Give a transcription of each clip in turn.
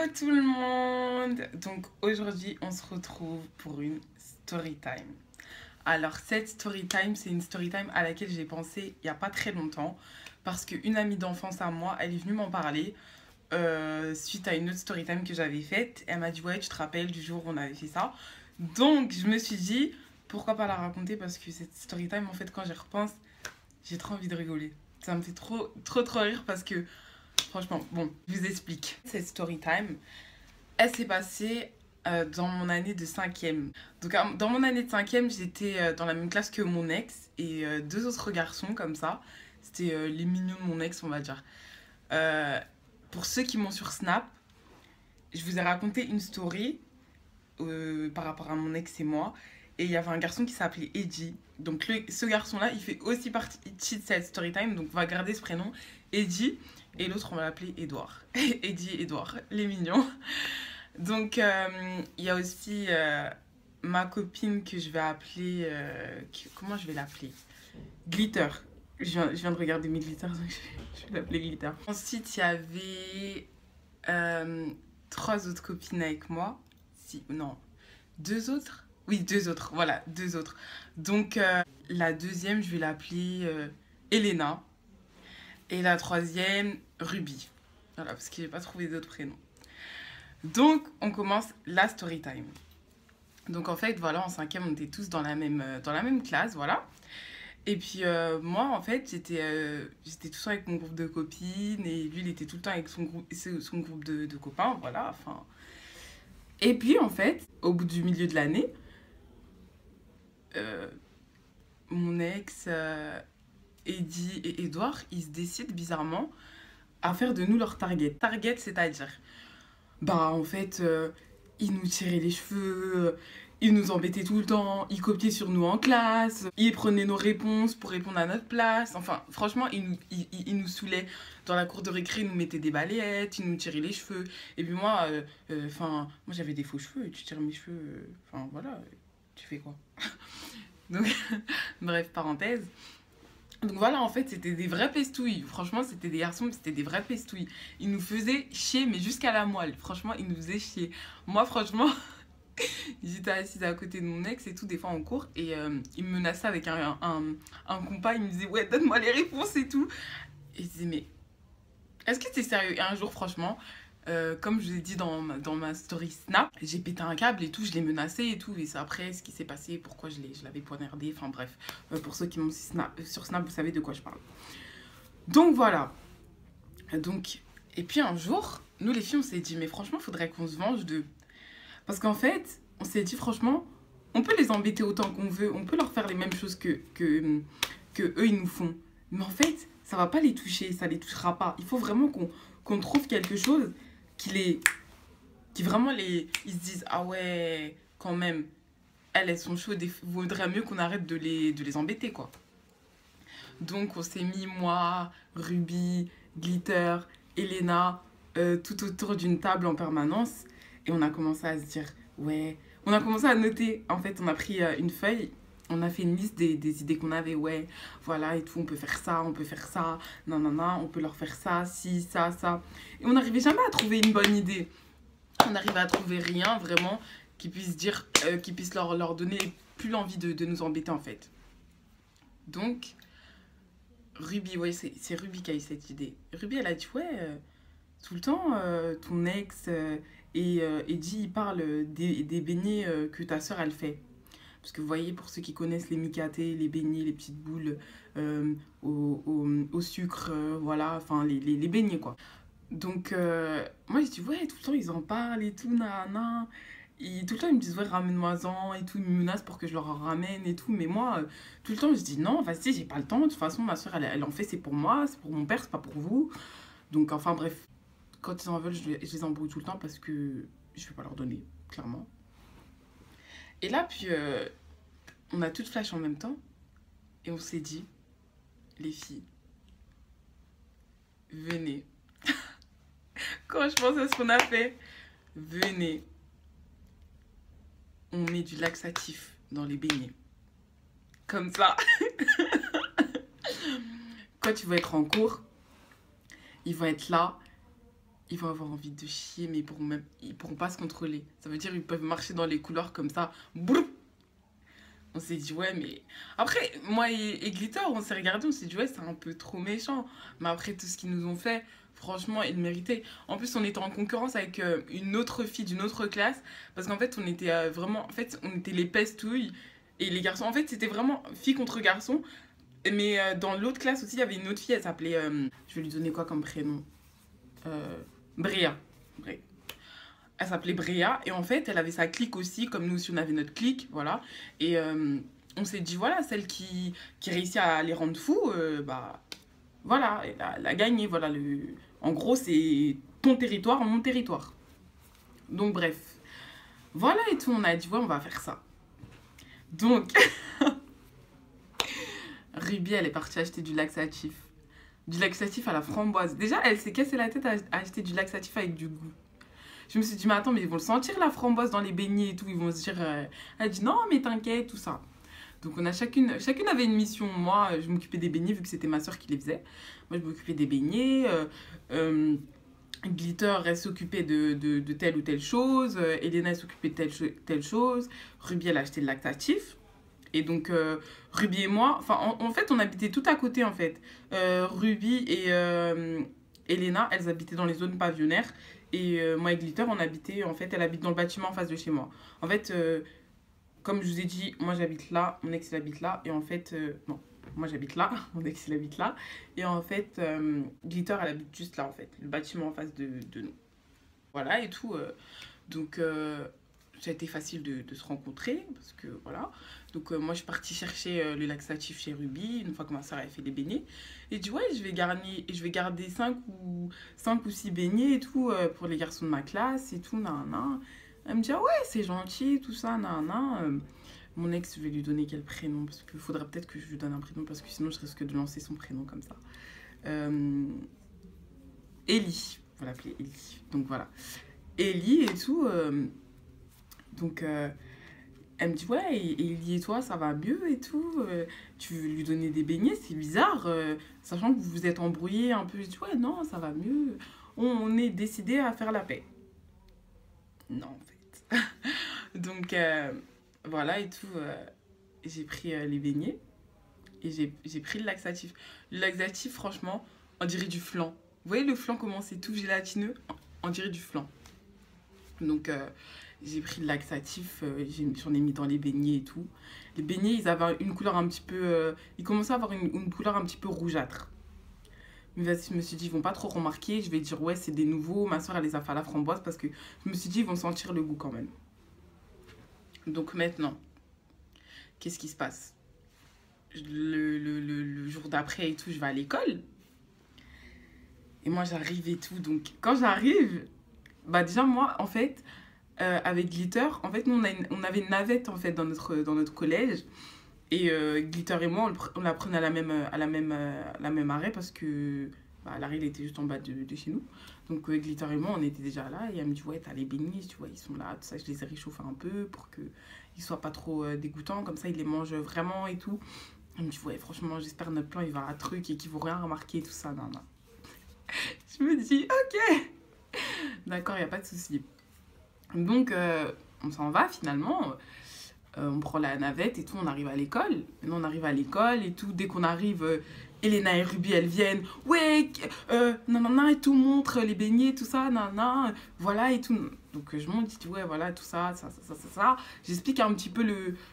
Hello tout le monde! Donc aujourd'hui on se retrouve pour une story time. Alors cette story time, c'est une story time à laquelle j'ai pensé il n'y a pas très longtemps parce qu'une amie d'enfance à moi, elle est venue m'en parler suite à une autre story time que j'avais faite. Elle m'a dit ouais, tu te rappelles du jour où on avait fait ça. Donc je me suis dit pourquoi pas la raconter parce que cette story time en fait quand j'y repense, j'ai trop envie de rigoler. Ça me fait trop rire parce que franchement, bon, je vous explique. Cette story time, elle s'est passée dans mon année de 5e. Donc, dans mon année de 5e, j'étais dans la même classe que mon ex et deux autres garçons comme ça. C'était les mignons de mon ex, on va dire. Euh, pour ceux qui m'ont sur Snap, je vous ai raconté une story par rapport à mon ex et moi. Et il y avait un garçon qui s'appelait Eddie. Donc, ce garçon-là, il fait aussi partie de cette story time. Donc, on va garder ce prénom, Eddie. Et l'autre, on va l'appeler Edouard. Eddie et Edouard, les mignons. Donc, il y a aussi ma copine que je vais appeler... comment je vais l'appeler? Glitter. Je viens de regarder mes glitters, donc je vais l'appeler Glitter. Ensuite, il y avait 3 autres copines avec moi. Non, 2 autres? Oui, 2 autres, voilà, 2 autres. Donc, la deuxième, je vais l'appeler Elena. Et la troisième, Ruby. Voilà, parce que j'ai pas trouvé d'autres prénoms. Donc, on commence la story time. Donc, en fait, voilà, en 5e, on était tous dans la même classe, voilà. Et puis, moi, en fait, j'étais tout le temps avec mon groupe de copines. Et lui, il était tout le temps avec son groupe de copains, voilà, enfin... Et puis, en fait, au bout du milieu de l'année, mon ex... Eddie et Edouard, ils se décident bizarrement à faire de nous leur target. Target, c'est-à-dire, bah en fait, ils nous tiraient les cheveux, ils nous embêtaient tout le temps, ils copiaient sur nous en classe, ils prenaient nos réponses pour répondre à notre place. Enfin, franchement, ils nous saoulaient. Dans la cour de récré, ils nous mettaient des balayettes, ils nous tiraient les cheveux. Et puis moi, moi j'avais des faux cheveux, tu tires mes cheveux, enfin voilà, tu fais quoi? Donc, bref, parenthèse. Donc voilà, en fait, c'était des vrais pestouilles. Franchement, c'était des garçons, mais c'était des vrais pestouilles. Ils nous faisaient chier, mais jusqu'à la moelle. Franchement, ils nous faisaient chier. Moi, franchement, j'étais assise à côté de mon ex et tout, des fois en cours, et il me menaçait avec un compas. Il me disait, ouais, donne-moi les réponses et tout. Et je disais, mais est-ce que t'es sérieux? Et un jour, franchement, comme je vous ai dit dans ma story Snap, j'ai pété un câble et tout, je l'ai menacé et tout. Et c'est après ce qui s'est passé, pourquoi je l'avais poignardé. Enfin bref, pour ceux qui m'ont sur Snap, vous savez de quoi je parle. Donc voilà. Donc, et puis un jour, nous les filles, on s'est dit, mais franchement, il faudrait qu'on se venge d'eux. Parce qu'en fait, on s'est dit, franchement, on peut les embêter autant qu'on veut, on peut leur faire les mêmes choses que eux, ils nous font. Mais en fait, ça va pas les toucher, ça les touchera pas. Il faut vraiment qu'on trouve quelque chose qui vraiment ils se disent ah ouais quand même elles sont chaudes, il vaudrait mieux qu'on arrête de les embêter quoi. Donc on s'est mis moi, Ruby, Glitter, Elena tout autour d'une table en permanence et on a commencé à se dire ouais, on a commencé à noter. En fait on a pris une feuille, on a fait une liste des idées qu'on avait, ouais, voilà et tout, on peut faire ça, non, on peut leur faire ça, si, ça. Et on n'arrivait jamais à trouver une bonne idée. On n'arrivait à trouver rien vraiment qui puisse dire, qui puisse leur donner plus l'envie de nous embêter en fait. Donc, Ruby, ouais, c'est Ruby qui a eu cette idée. Ruby, elle a dit, ouais, tout le temps, ton ex et Eddie, ils parlent des beignets que ta soeur, elle fait. Parce que vous voyez, pour ceux qui connaissent les micatés, les beignets, les petites boules au sucre, voilà, enfin les beignets quoi. Donc moi j'ai dit ouais, tout le temps ils en parlent et tout, nanana. Et tout le temps ils me disent ouais, ramène-moi-en et tout, ils me menacent pour que je leur en ramène et tout. Mais moi, tout le temps je dis non, vas-y, j'ai pas le temps. De toute façon, ma soeur elle en fait, c'est pour moi, c'est pour mon père, c'est pas pour vous. Donc enfin bref, quand ils en veulent, je les embrouille tout le temps parce que je vais pas leur donner, clairement. Et là, puis, on a toutes flash en même temps. Et on s'est dit, les filles, venez. Quand je pense à ce qu'on a fait, venez. On met du laxatif dans les beignets. Comme ça. Quand ils vont être en cours, ils vont être là. ils vont avoir envie de chier, mais ils pourront pas se contrôler. Ça veut dire ils peuvent marcher dans les couloirs comme ça. Brrr. On s'est dit, ouais, mais... Après, moi et Glitter, on s'est regardé, on s'est dit, ouais, c'est un peu trop méchant. Mais après tout ce qu'ils nous ont fait, franchement, ils le méritaient. En plus, on était en concurrence avec une autre fille d'une autre classe. Parce qu'en fait, on était vraiment... En fait, on était les pestouilles. Et les garçons, en fait, c'était vraiment fille contre garçon. Mais dans l'autre classe aussi, il y avait une autre fille, elle s'appelait... je vais lui donner quoi comme prénom Bréa. Bré. Elle s'appelait Bréa. Et en fait, elle avait sa clique aussi, comme nous aussi, on avait notre clique, voilà. Et on s'est dit, voilà, celle qui réussit à les rendre fous, bah, voilà, elle a gagné, voilà. En gros, c'est ton territoire, mon territoire. Donc, bref. Voilà et tout, on a dit, ouais, on va faire ça. Donc, Ruby, elle est partie acheter du laxatif. Du laxatif à la framboise. Déjà, elle s'est cassé la tête à acheter du laxatif avec du goût. Je me suis dit, mais attends, mais ils vont le sentir la framboise dans les beignets et tout. Ils vont se dire. Elle dit, non, mais t'inquiète, tout ça. Donc, on a chacune avait une mission. Moi, je m'occupais des beignets vu que c'était ma soeur qui les faisait. Moi, je m'occupais des beignets. Glitter, elle s'occupait de telle ou telle chose. Elena, elle s'occupait de telle chose. Ruby, elle a acheté le laxatif. Et donc, Ruby et moi, enfin, en fait, on habitait tout à côté, en fait. Ruby et Elena, elles habitaient dans les zones pavillonnaires. Et moi et Glitter, on habitait, en fait, elle habite dans le bâtiment en face de chez moi. En fait, comme je vous ai dit, moi j'habite là, mon ex il habite là. Et en fait, non, moi j'habite là, mon ex il habite là. Et en fait, Glitter, elle habite juste là, en fait, le bâtiment en face de nous. Voilà, et tout. Donc, ça a été facile de se rencontrer, parce que voilà. Donc, moi, je suis partie chercher le laxatif chez Ruby, une fois que ma soeur avait fait des beignets. Et je dis, ouais, je vais garder 5 ou 6 beignets et tout pour les garçons de ma classe et tout, nan. Elle me dit, ah ouais, c'est gentil, tout ça, nan. Mon ex, je vais lui donner quel prénom, parce qu'il faudrait peut-être que je lui donne un prénom, parce que sinon, je risque de lancer son prénom comme ça. Ellie, on va l'appeler Ellie. Donc, voilà. Ellie et tout. Donc, elle me dit, ouais, et Ellie et toi, ça va mieux et tout. Tu veux lui donner des beignets, c'est bizarre. Sachant que vous vous êtes embrouillés un peu. Je dis, ouais, non, ça va mieux. On est décidé à faire la paix. Non, en fait. Donc, voilà et tout. J'ai pris les beignets et j'ai pris le laxatif. Le laxatif, franchement, on dirait du flan. Vous voyez le flan, comment c'est tout gélatineux? On dirait du flan. Donc, j'ai pris le laxatif, j'en ai mis dans les beignets et tout. Les beignets, ils avaient une couleur un petit peu... ils commençaient à avoir une couleur un petit peu rougeâtre. Mais vas-y, je me suis dit, ils vont pas trop remarquer. Je vais dire, ouais, c'est des nouveaux. Ma soeur, elle les a fait à la framboise parce que je me suis dit, ils vont sentir le goût quand même. Donc maintenant, qu'est-ce qui se passe? Le jour d'après et tout, je vais à l'école. Et moi, j'arrive et tout. Donc, quand j'arrive, bah déjà, moi, en fait... avec Glitter, en fait, nous, on avait une navette, en fait, dans notre collège. Et Glitter et moi, on la prenait à la même arrêt parce que bah, l'arrêt, il était juste en bas de chez nous. Donc, Glitter et moi, on était déjà là. Et elle me dit, ouais, t'as les beignets, tu vois, ils sont là. Tout ça, je les ai réchauffés un peu pour qu'ils soient pas trop dégoûtants. Comme ça, ils les mangent vraiment et tout. Elle me dit, ouais, franchement, j'espère que notre plan, il va à truc et qu'ils vont rien remarquer et tout ça. Non. Je me dis, ok, d'accord, il n'y a pas de souci. Donc, on s'en va finalement. On prend la navette et tout, on arrive à l'école. Maintenant, on arrive à l'école et tout. Dès qu'on arrive, Elena et Ruby, elles viennent. Ouais, nanana, et tout, montre les beignets, tout ça, nanana, voilà et tout. Donc, je monte, je dis, ouais, voilà, tout ça. J'explique un petit peu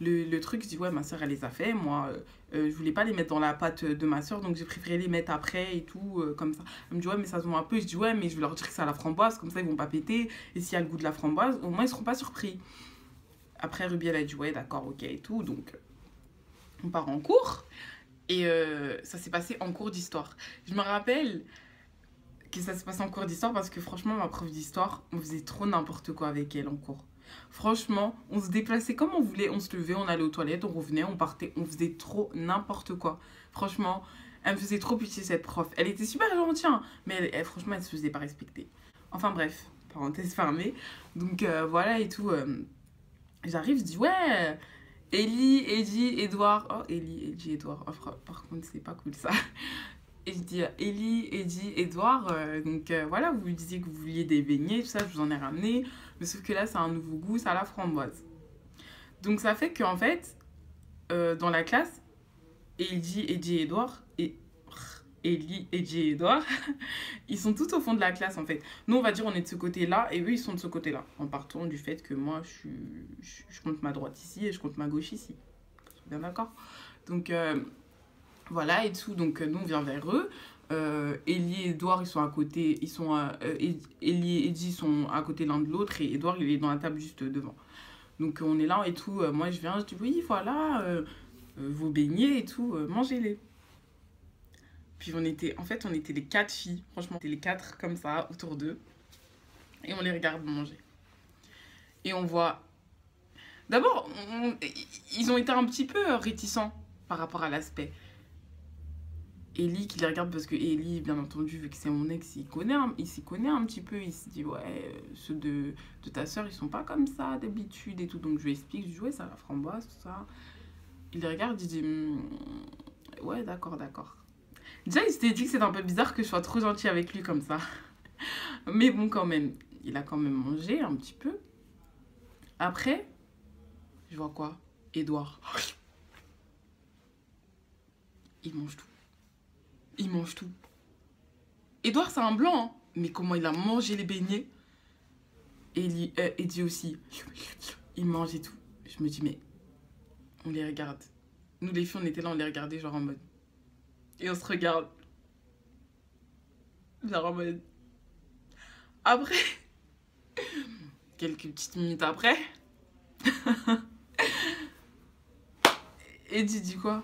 le truc. Je dis, ouais, ma soeur, elle les a fait. Moi, je voulais pas les mettre dans la pâte de ma soeur, donc j'ai préféré les mettre après et tout, comme ça. Elle me dit, ouais, mais ça se voit un peu. Je dis, ouais, mais je vais leur dire que c'est à la framboise, comme ça, ils vont pas péter. Et s'il y a le goût de la framboise, au moins, ils seront pas surpris. Après, Ruby, elle a dit, ouais, d'accord, ok et tout. Donc, on part en cours. Et ça s'est passé en cours d'histoire. Je me rappelle que ça s'est passé en cours d'histoire parce que franchement, ma prof d'histoire, on faisait trop n'importe quoi avec elle en cours. Franchement, on se déplaçait comme on voulait. On se levait, on allait aux toilettes, on revenait, on partait. On faisait trop n'importe quoi. Franchement, elle me faisait trop pitié, cette prof. Elle était super gentille, hein, mais franchement, elle se faisait pas respecter. Enfin bref, parenthèse fermée. Donc voilà et tout. J'arrive, je dis, ouais, Ellie, Eddy, Edouard. Oh, Ellie, Eddy, Edouard. Oh, par contre, c'est pas cool ça. Et je dis Ellie, Eddie, Edouard, voilà, vous disiez que vous vouliez des beignets, tout ça, je vous en ai ramené. Mais sauf que là, c'est un nouveau goût, c'est à la framboise. Donc ça fait qu'en fait, dans la classe, Ellie, Eddie et Edouard, et Ellie, Eddie et Edouard, ils sont tout au fond de la classe en fait. Nous, on va dire, on est de ce côté-là, et eux, ils sont de ce côté-là. En partant du fait que moi, je compte ma droite ici et je compte ma gauche ici. Bien d'accord? Donc, voilà, et tout. Donc, nous, on vient vers eux. Ellie et Edouard, ils sont à côté. Ellie et Eddie sont à côté l'un de l'autre. Et Edouard, il est dans la table juste devant. Donc, on est là et tout. Moi, je viens, je dis oui, voilà, vos beignets et tout, mangez-les. Puis, on était les 4 filles. Franchement, on était les 4 comme ça, autour d'eux. Et on les regarde manger. Et on voit. D'abord, ils ont été un petit peu réticents par rapport à l'aspect. Ellie qui les regarde parce que Ellie, bien entendu, vu que c'est mon ex, il s'y connaît un petit peu. Il se dit, ouais, ceux de ta soeur, ils sont pas comme ça d'habitude et tout. Donc je lui explique, je dis, ouais, ça la framboise, tout ça. Il les regarde, il dit, ouais, d'accord, d'accord. Déjà, il s'était dit que c'était un peu bizarre que je sois trop gentille avec lui comme ça. Mais bon, quand même, il a quand même mangé un petit peu. Après, je vois quoi? Edouard. Il mange tout. Il mange tout. Edouard, c'est un blanc, hein. Mais comment il a mangé les beignets. Et Eddie aussi. Il mange et tout. Je me dis, mais on les regarde. Nous, les filles, on était là, on les regardait, genre en mode. Et on se regarde. Genre en mode. Après, quelques petites minutes après, Eddie dit quoi?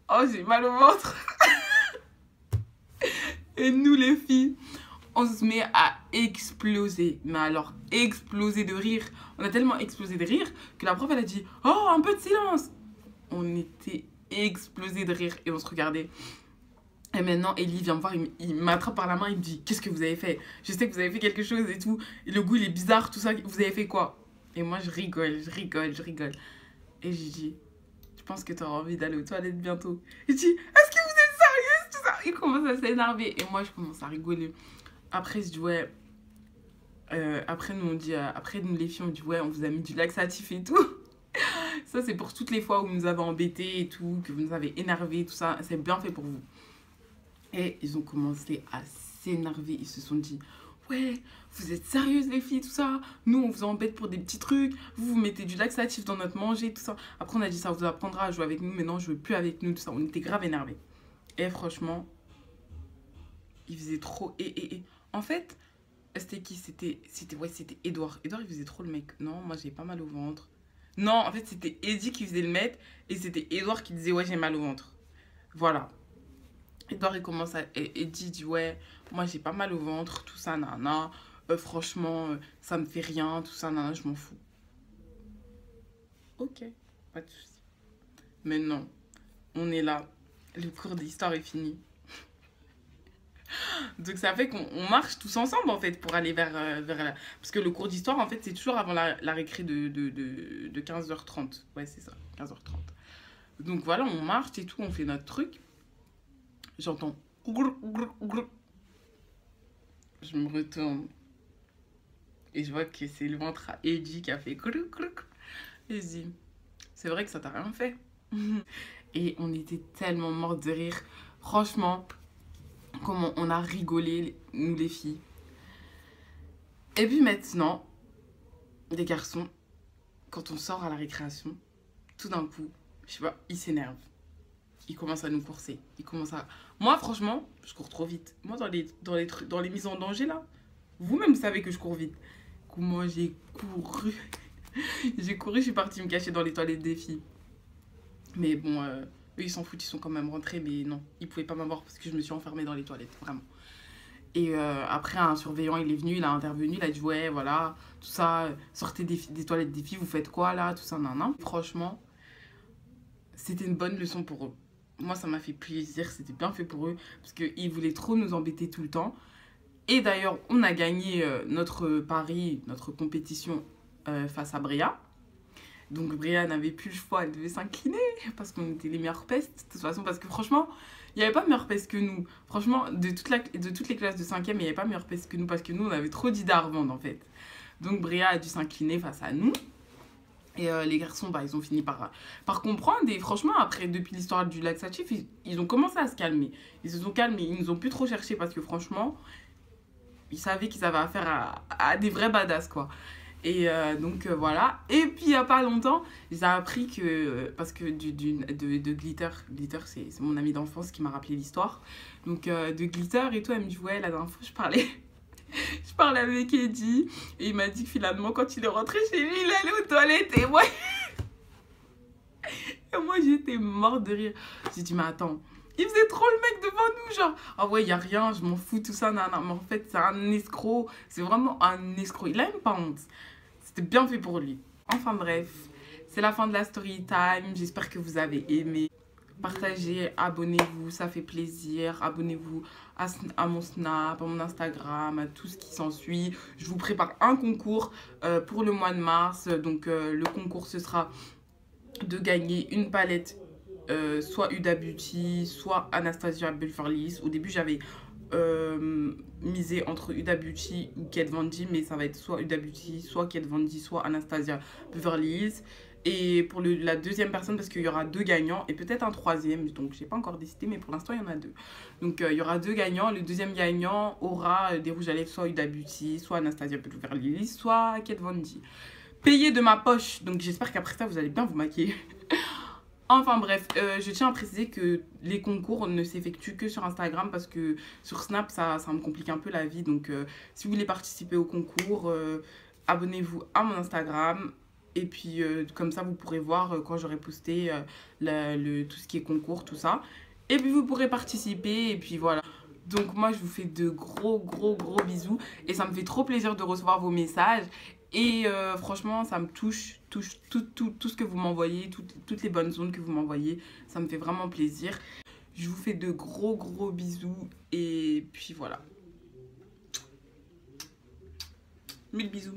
Oh, j'ai mal au ventre. Et nous, les filles, on se met à exploser. Mais alors, exploser de rire. On a tellement explosé de rire que la prof, elle a dit, oh, un peu de silence. On était explosé de rire et on se regardait. Et maintenant, Ellie vient me voir, il m'attrape par la main, il me dit, qu'est-ce que vous avez fait? Je sais que vous avez fait quelque chose et tout. Et le goût, il est bizarre, tout ça. Vous avez fait quoi? Et moi, je rigole, je rigole, je rigole. Et je dis, je pense que tu auras envie d'aller aux toilettes bientôt. Il dit, est-ce que vous êtes sérieuse? Tout ça. Il commence à s'énerver. Et moi, je commence à rigoler. Après, je dis, ouais. Après, nous, on dit, après, nous, les filles, on dit, ouais, on vous a mis du laxatif et tout. Ça, c'est pour toutes les fois où vous nous avez embêtés et tout, que vous nous avez énervés, tout ça. C'est bien fait pour vous. Et ils ont commencé à s'énerver. Ils se sont dit, ouais, vous êtes sérieuses les filles, tout ça. Nous, on vous embête pour des petits trucs. Vous mettez du laxatif dans notre manger, tout ça. Après, on a dit, ça vous apprendra à jouer avec nous. Mais non, je veux plus avec nous, tout ça. On était grave énervés. Et franchement, il faisait trop. En fait, c'était qui? C'était Edouard. Edouard, il faisait trop le mec. Non, moi, j'ai pas mal au ventre. Non, en fait, c'était Eddie qui faisait le mec. Et c'était Edouard qui disait, ouais, j'ai mal au ventre. Voilà. Edouard, il commence à. Eddie dit, ouais, moi j'ai pas mal au ventre, tout ça, nana. Franchement, ça me fait rien, tout ça, nana, je m'en fous. Ok, pas de soucis. Maintenant, on est là. Le cours d'histoire est fini. Donc ça fait qu'on marche tous ensemble en fait pour aller vers la. Parce que le cours d'histoire en fait c'est toujours avant la récré de 15h30. Ouais, c'est ça, 15h30. Donc voilà, on marche et tout, on fait notre truc. J'entends. Je me retourne et je vois que c'est le ventre à Eddie qui a fait. Et je dis, c'est vrai que ça t'a rien fait. Et on était tellement mortes de rire. Franchement, comment on a rigolé, nous les filles. Et puis maintenant, les garçons, quand on sort à la récréation, tout d'un coup, je sais pas, ils s'énervent. Ils commencent à nous courser. Ils commencent à. Moi, franchement, je cours trop vite. Moi, dans les mises en danger, là, vous-même, vous savez que je cours vite. Comment j'ai couru. J'ai couru, je suis partie me cacher dans les toilettes des filles. Mais bon, eux, ils s'en foutent, ils sont quand même rentrés. Mais non, ils pouvaient pas m'avoir parce que je me suis enfermée dans les toilettes, vraiment. Et après, un surveillant, il est venu, il a intervenu, il a dit, ouais, voilà, tout ça, sortez des toilettes des filles, vous faites quoi, là, tout ça, nan, nan. Franchement, c'était une bonne leçon pour eux. Moi, ça m'a fait plaisir, c'était bien fait pour eux, parce qu'ils voulaient trop nous embêter tout le temps. Et d'ailleurs, on a gagné notre pari, notre compétition face à Bréa. Donc Bria n'avait plus le choix, elle devait s'incliner parce qu'on était les meilleures pestes. De toute façon, parce que franchement, il n'y avait pas meilleure peste que nous. Franchement, de toutes les classes de 5e, il n'y avait pas meilleure peste que nous parce que nous, on avait trop d'idées à revendre en fait. Donc Bria a dû s'incliner face à nous. Et les garçons, bah, ils ont fini par comprendre. Et franchement, après, depuis l'histoire du laxatif, ils ont commencé à se calmer. Ils se sont calmés, ils nous ont plus trop cherché parce que franchement, ils savaient qu'ils avaient affaire à des vrais badass, quoi. Et donc voilà. Et puis il n'y a pas longtemps, j'ai appris que, parce que de Glitter c'est mon ami d'enfance qui m'a rappelé l'histoire. Donc de Glitter et tout, elle me dit, ouais, la dernière fois je parlais avec Eddie. Et il m'a dit que finalement, quand il est rentré chez lui, il allait aux toilettes. Et moi j'étais morte de rire. J'ai dit, mais attends. Il faisait trop le mec devant nous, genre, ah ouais, y a rien, je m'en fous, tout ça, nan, nan. Mais en fait, c'est un escroc. C'est vraiment un escroc. Il a même pas honte. C'était bien fait pour lui. Enfin bref, c'est la fin de la story time. J'espère que vous avez aimé. Partagez, abonnez-vous, ça fait plaisir. Abonnez-vous à mon Snap, à mon Instagram, à tout ce qui s'ensuit. Je vous prépare un concours pour le mois de mars. Donc le concours, ce sera de gagner une palette soit Huda Beauty, soit Anastasia Beverly Hills. Au début, j'avais misé entre Huda Beauty ou Kat Von D, mais ça va être soit Huda Beauty, soit Kat Von D, soit Anastasia Beverly Hills. Et pour la deuxième personne, parce qu'il y aura 2 gagnants et peut-être un troisième, donc j'ai pas encore décidé, mais pour l'instant il y en a 2. Donc il y aura 2 gagnants. Le deuxième gagnant aura des rouges à lèvres soit Huda Beauty, soit Anastasia Beverly Hills, soit Kat Von D. Payé de ma poche, donc j'espère qu'après ça vous allez bien vous maquiller. Enfin bref, je tiens à préciser que les concours ne s'effectuent que sur Instagram parce que sur Snap, ça me complique un peu la vie. Donc si vous voulez participer au concours, abonnez-vous à mon Instagram. Et puis comme ça, vous pourrez voir quand j'aurai posté tout ce qui est concours, tout ça. Et puis vous pourrez participer et puis voilà. Donc moi, je vous fais de gros bisous. Et ça me fait trop plaisir de recevoir vos messages. Et franchement, ça me touche tout ce que vous m'envoyez, toutes les bonnes ondes que vous m'envoyez. Ça me fait vraiment plaisir. Je vous fais de gros bisous. Et puis voilà. 1000 bisous.